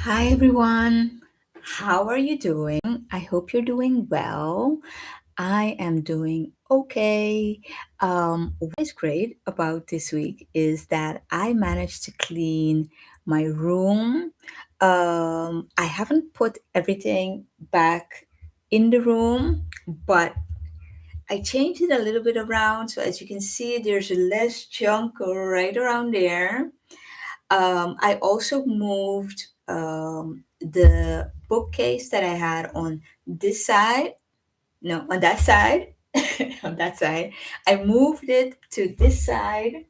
Hi everyone. How are you doing? I hope you're doing well. I am doing okay. What is great about this week is that I managed to clean my room. I haven't put everything back in the room, but I changed it a little bit around. So as you can see, there's less junk right around there. I also moved the bookcase that I had on this side, no, on that side, on that side. I moved it to this side.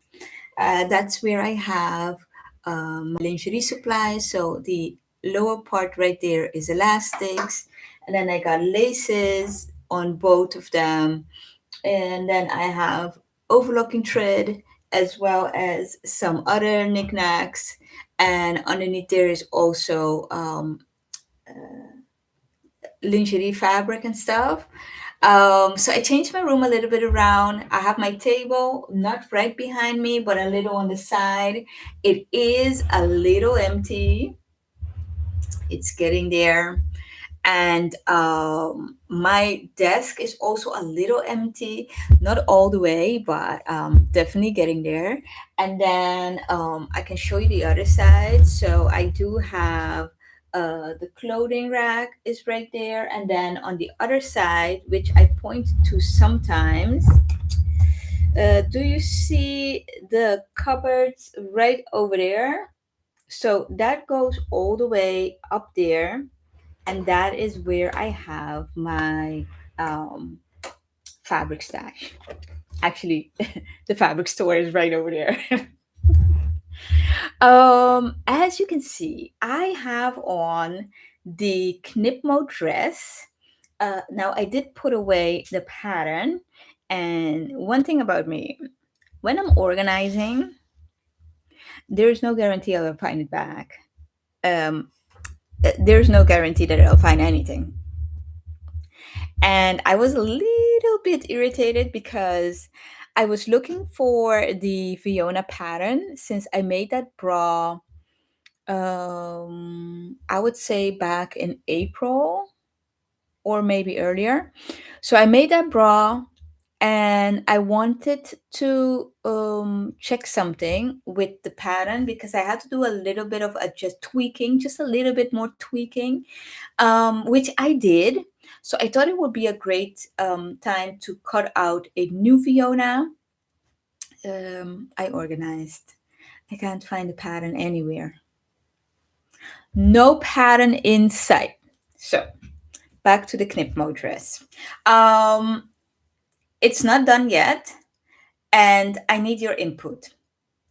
That's where I have lingerie supplies. So the lower part right there is elastics, and then I got laces on both of them, and then I have overlocking thread as well as some other knickknacks. And underneath there is also lingerie fabric and stuff. So I changed my room a little bit around. I have my table not right behind me, but a little on the side. It is a little empty. It's getting there. And my desk is also a little empty, not all the way, but definitely getting there. And then I can show you the other side. So I do have the clothing rack is right there, and then on the other side, which I point to sometimes, do you see the cupboards right over there? So that goes all the way up there, and that is where I have my um, fabric stash. Actually, the fabric store is right over there. As you can see, I have on the Knipmo dress. Now, I did put away the pattern, and one thing about me, when I'm organizing, there's no guarantee I'll find it back. Um, there's no guarantee that I'll find anything. And I was a little bit irritated because I was looking for the Fiona pattern since I made that bra, I would say back in April or maybe earlier. So I made that bra, and I wanted to check something with the pattern because I had to do a little bit of just tweaking, just a little bit more tweaking, which I did. So I thought it would be a great time to cut out a new Fiona. I organized. I can't find the pattern anywhere. No pattern in sight. So back to the Knipmo dress. Um, it's not done yet, and I need your input,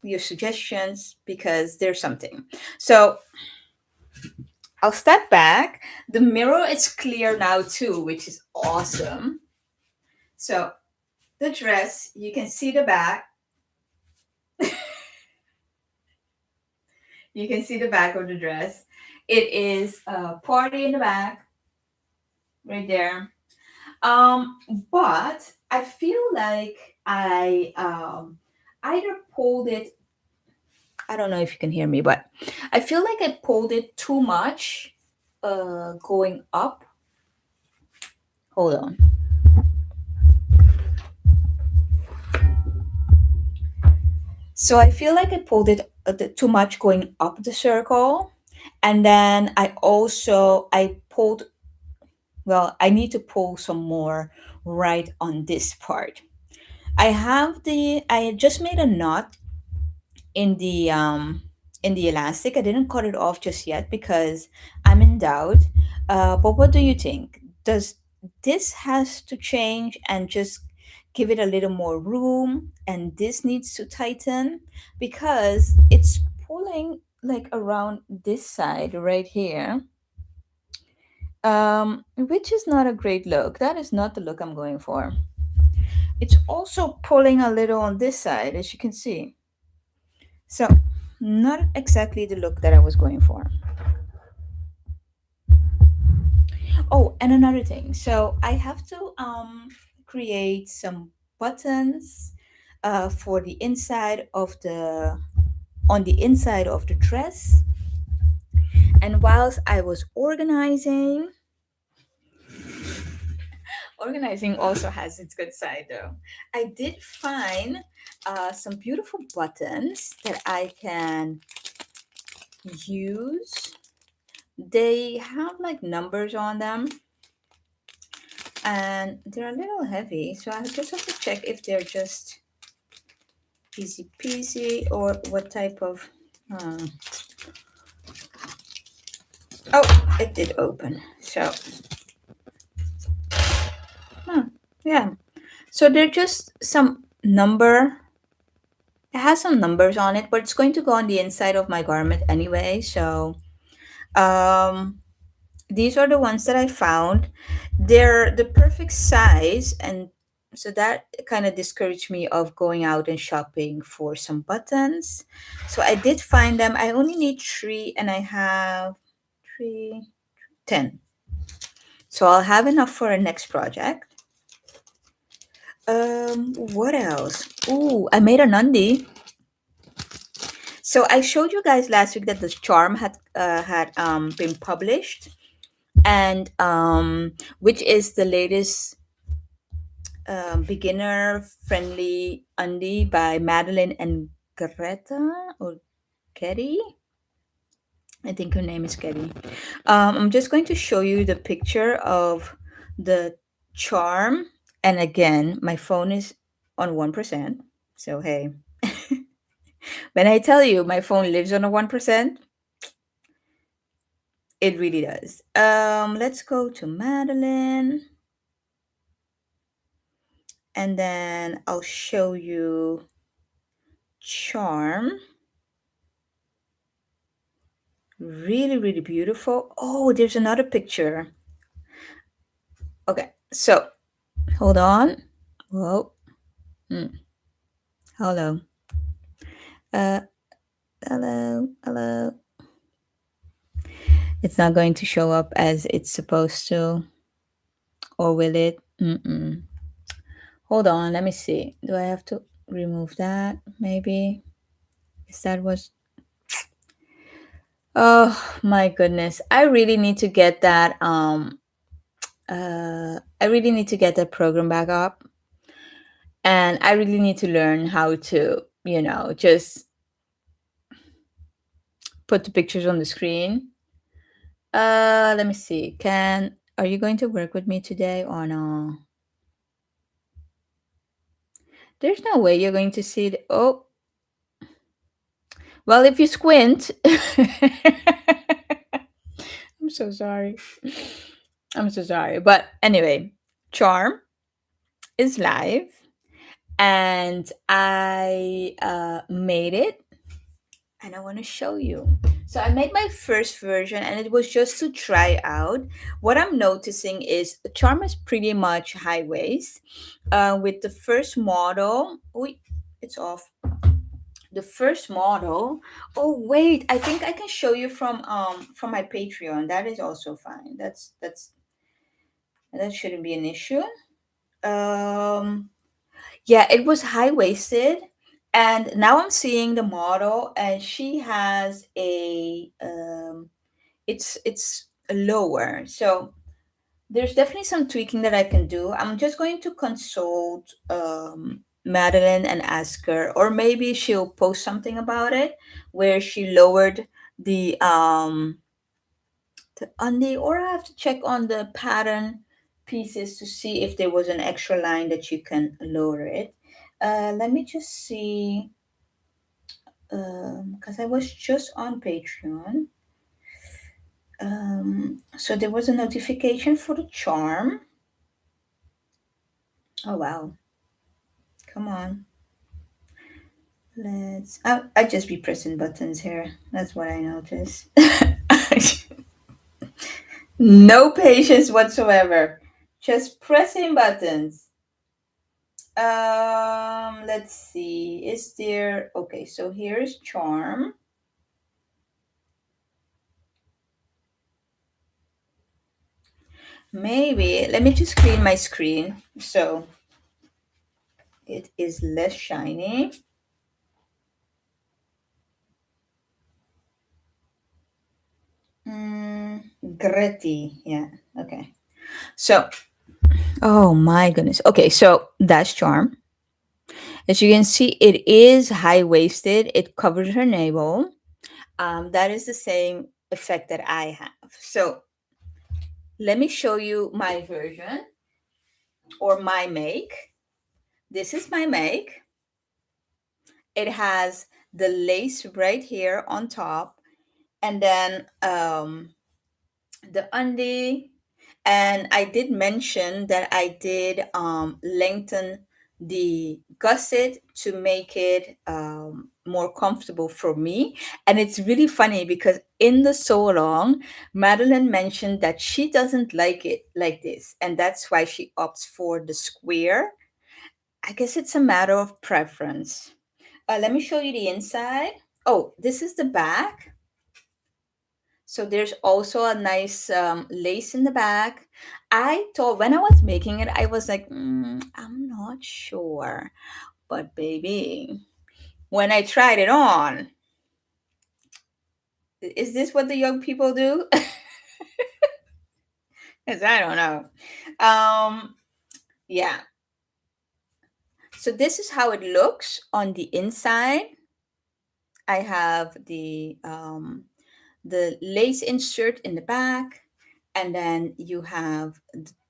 your suggestions, because there's something. So I'll step back. The mirror is clear now too, which is awesome. So the dress, you can see the back. You can see the back of the dress. It is a party in the back, right there. Um, but I feel like I either pulled it. I don't know if you can hear me, but I feel like I pulled it too much, going up. Hold on. So I feel like I pulled it too much going up the circle, and then I pulled. Well, I need to pull some more right on this part. I just made a knot in the elastic. I didn't cut it off just yet because I'm in doubt. But what do you think? Does this has to change and just give it a little more room, and this needs to tighten because it's pulling like around this side right here, which is not a great look. That is not the look I'm going for. It's also pulling a little on this side, as you can see. So, not exactly the look that I was going for. Oh, and another thing. So, I have to create some buttons for the inside of the on the inside of the dress, And whilst I was organizing also has its good side though. I did find some beautiful buttons that I can use. They have like numbers on them and they're a little heavy, so I just have to check if they're just easy peasy or what type of. Uh, oh, it did open. So, huh, yeah. So they're just some number. It has some numbers on it, but it's going to go on the inside of my garment anyway. So, um, these are the ones that I found. They're the perfect size, and so that kind of discouraged me of going out and shopping for some buttons. So I did find them. I only need three, and I have three, 10. So I'll have enough for a next project. What else? Ooh, I made an undie. So I showed you guys last week that the charm had been published, and which is the latest beginner friendly undie by Madeline and Greta or Kerry. I think her name is Kerry. I'm just going to show you the picture of the charm. And again, my phone is on 1%. So, hey, when I tell you my phone lives on a 1%, it really does. Let's go to Madeline. And then I'll show you charm. Really, really beautiful. Oh, there's another picture. Okay, so hold on. Whoa. Hmm. Hello. Uh, hello. It's not going to show up as it's supposed to, or will it? Mm-mm. Hold on, let me see. Do I have to remove that? Maybe. Is that was? Oh my goodness! I really need to get that. I really need to get that program back up, and I really need to learn how to, just put the pictures on the screen. Let me see. Are you going to work with me today or no? There's no way you're going to see it. Oh, well, if you squint, I'm so sorry. I'm so sorry. But anyway, Charm is live and I made it and I want to show you. So I made my first version and it was just to try out. What I'm noticing is Charm is pretty much high waist. With the first model, it's off. The first model. Oh wait, I think I can show you from my Patreon. That is also fine. That shouldn't be an issue. Um, yeah, it was high waisted, and now I'm seeing the model, and she has it's lower. So there's definitely some tweaking that I can do. I'm just going to consult Madeline and ask her, or maybe she'll post something about it where she lowered the undie, or I have to check on the pattern pieces to see if there was an extra line that you can lower it. Let me just see, because I was just on Patreon. So there was a notification for the charm. Oh wow, come on. I just be pressing buttons here. That's what I noticed. No patience whatsoever. Just pressing buttons. Let's see. Is there okay, so here's charm. Maybe let me just clean my screen so it is less shiny. Greti. Yeah. Okay. So, oh my goodness. Okay, so that's Charm. As you can see, it is high waisted. It covers her navel. That is the same effect that I have. So let me show you my version or my make. This is my make. It has the lace right here on top, and then the undie. And I did mention that I did lengthen the gusset to make it more comfortable for me. And it's really funny because in the sew along, Madeline mentioned that she doesn't like it like this, and that's why she opts for the square. I guess it's a matter of preference. Let me show you the inside. Oh, this is the back. So there's also a nice lace in the back. I thought when I was making it, I was like, I'm not sure. But baby, when I tried it on, is this what the young people do? Because I don't know. Yeah. So this is how it looks on the inside. I have the lace insert in the back, and then you have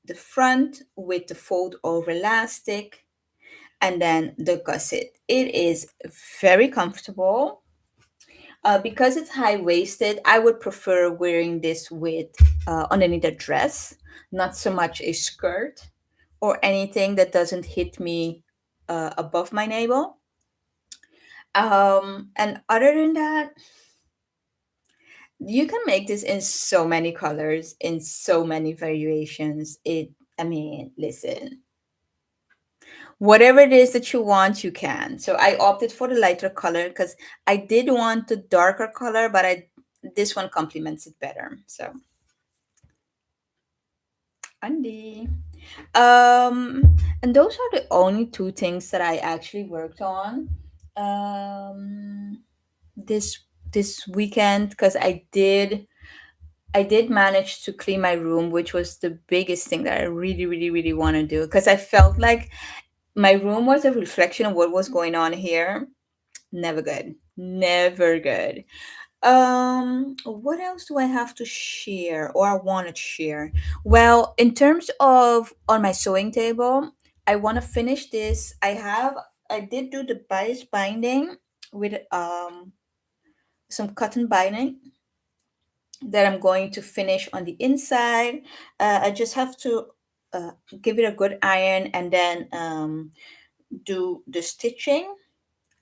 the front with the fold over elastic, and then the gusset. It is very comfortable. Because it's high waisted, I would prefer wearing this with underneath a dress, not so much a skirt or anything that doesn't hit me above my navel. And other than that, you can make this in so many colors, in so many variations. I mean, listen, whatever it is that you want, you can. So I opted for the lighter color because I did want the darker color, but this one complements it better. So, Andy. And those are the only two things that I actually worked on this this weekend because I did manage to clean my room, which was the biggest thing that I really, really, really want to do because I felt like my room was a reflection of what was going on here. Never good. Never good. What else do I have to share or I want to share? Well, in terms of on my sewing table, I want to finish this. I did do the bias binding with some cotton binding that I'm going to finish on the inside. I just have to uh, give it a good iron and then do the stitching.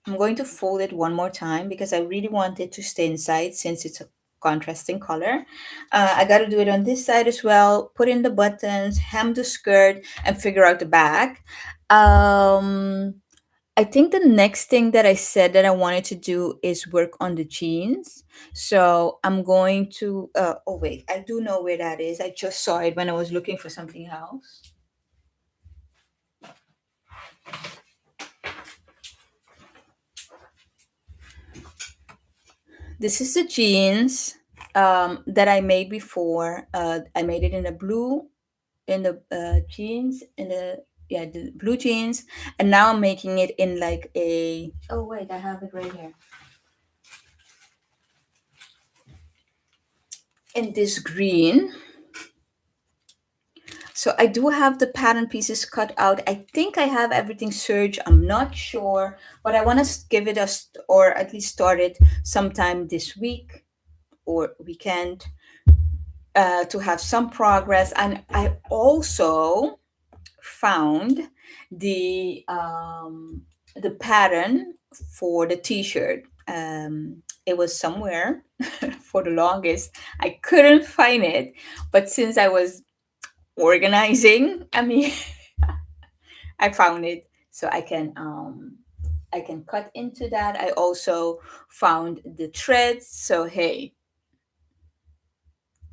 I'm going to fold it one more time because I really want it to stay inside since it's a contrasting color. I got to do it on this side as well. Put in the buttons, hem the skirt, and figure out the back. Um, I think the next thing that I said that I wanted to do is work on the jeans. So I'm going to. Oh wait, I do know where that is. I just saw it when I was looking for something else. This is the jeans that I made before. I made it in a blue, in the jeans, in the yeah the blue jeans, and now I'm making it in like a. Oh wait, I have it right here. In this green. So I do have the pattern pieces cut out. I think I have everything serged. I'm not sure, but I want to give it or at least start it sometime this week or weekend to have some progress. And I also found the pattern for the t-shirt. It was somewhere for the longest. I couldn't find it, but since I was organizing, I mean, I found it, so I can cut into that. I also found the threads. So hey,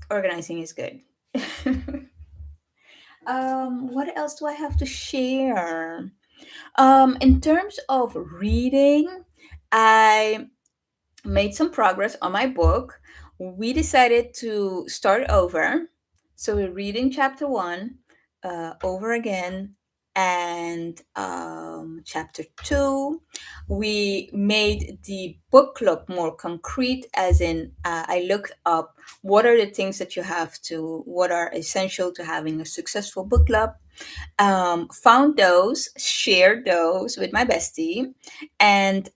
organizing is good. What else do I have to share? In terms of reading, I made some progress on my book. we decided to start over. So we're reading chapter one over again, and chapter two. We made the book club more concrete, as in, I looked up what are the things that you have to, what are essential to having a successful book club. Found those, shared those with my bestie, and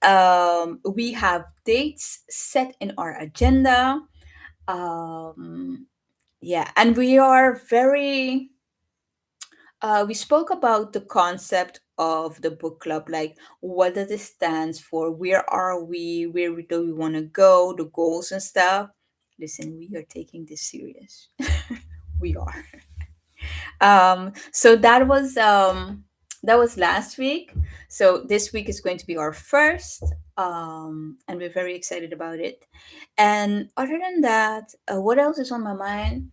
we have dates set in our agenda. Yeah, and we are very, we spoke about the concept of the book club, like what does it stands for, where are we, where do we want to go, the goals and stuff. Listen, we are taking this serious. We are. So that was last week. So this week is going to be our first, and we're very excited about it. And other than that, what else is on my mind?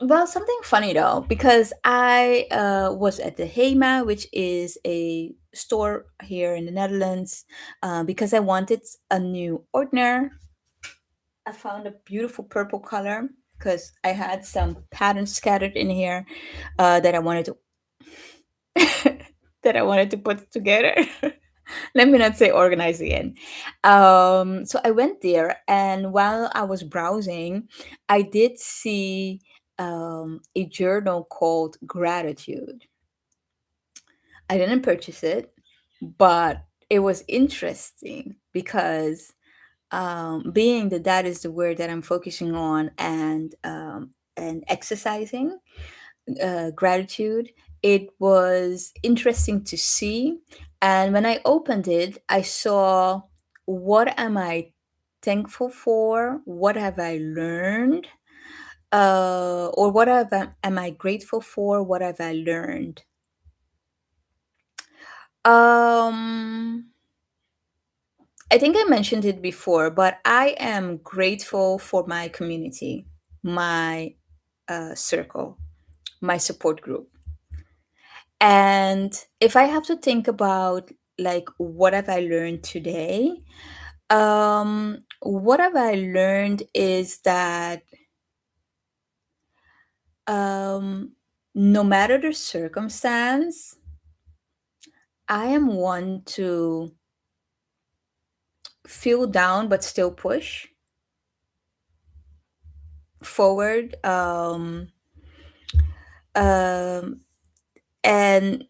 Well, something funny though, because I was at the Hema, which is a store here in the Netherlands, because I wanted a new opener. I found a beautiful purple color because I had some patterns scattered in here that I wanted to that I wanted to put together. Let me not say organize again. So I went there, and while I was browsing, I did see a journal called Gratitude. I didn't purchase it, but it was interesting because being that that is the word that I'm focusing on, and exercising gratitude, it was interesting to see. And when I opened it, I saw, what am I thankful for? What have I learned? Or am I grateful for? What have I learned? Um, I think I mentioned it before, but I am grateful for my community, my circle, my support group. And if I have to think about, like, what have I learned today? What have I learned is that um, no matter the circumstance, I am one to feel down but still push forward. Um, and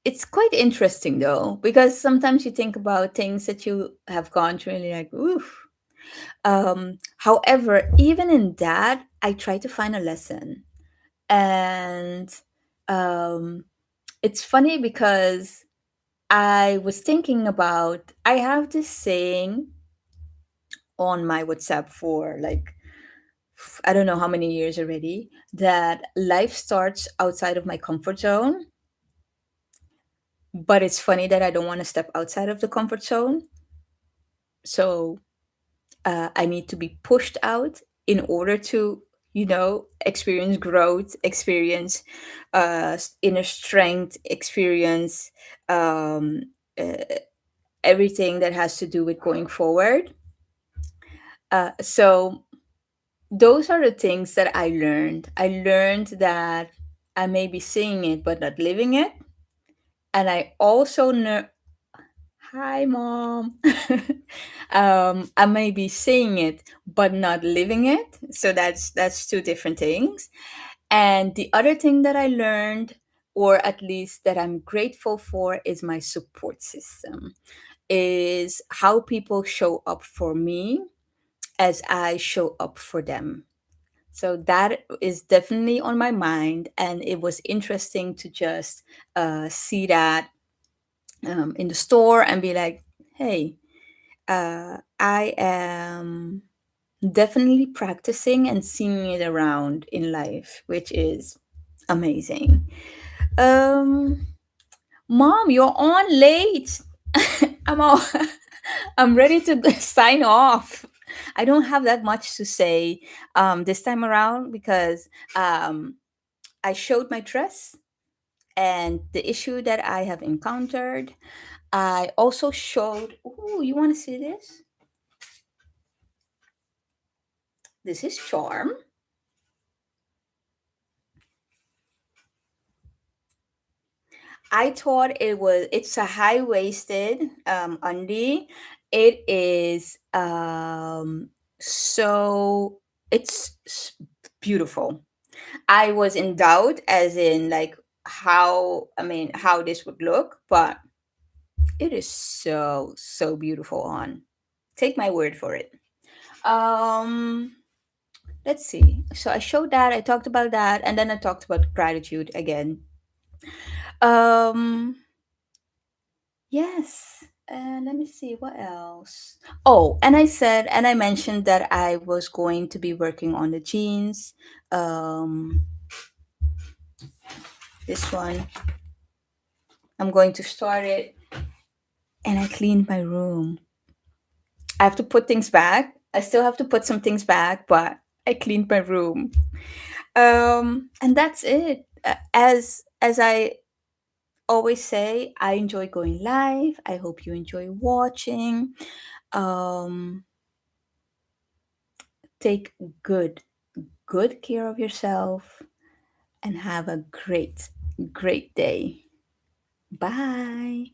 it's quite interesting though, because sometimes you think about things that you have gone through and you're like, oof. However, even in that, I try to find a lesson. And um, it's funny because I was thinking about, I have this saying on my WhatsApp for like, I don't know how many years already, that life starts outside of my comfort zone. But it's funny that I don't want to step outside of the comfort zone. So I need to be pushed out in order to, experience growth, experience inner strength, experience um, uh, everything that has to do with going forward. So those are the things that I learned. I learned that I may be saying it but not living it. And I also know, hi, mom. I may be saying it but not living it. So that's two different things. And the other thing that I learned, or at least that I'm grateful for, is my support system, is how people show up for me as I show up for them. So that is definitely on my mind. And it was interesting to just see that in the store and be like, hey, I am definitely practicing and seeing it around in life, which is amazing. Um, Mom, you're on late. I'm all, I'm ready to sign off. I don't have that much to say this time around because um, I showed my dress and the issue that I have encountered. I also showed. Ooh, you want to see this? This is Charm. I thought it's a high waisted undie. It is so it's beautiful. I was in doubt as in like how this would look, but it is so beautiful on. Take my word for it. Um let's see. So I showed that, I talked about that, and then I talked about gratitude again. Um Yes. Let me see what else. Oh, and I mentioned that I was going to be working on the jeans. Um, this one, I'm going to start it, and I cleaned my room. I have to put things back. I still have to put some things back, but I cleaned my room. And that's it. As I always say, I enjoy going live. I hope you enjoy watching. Um, take good good care of yourself and have a great day. Bye.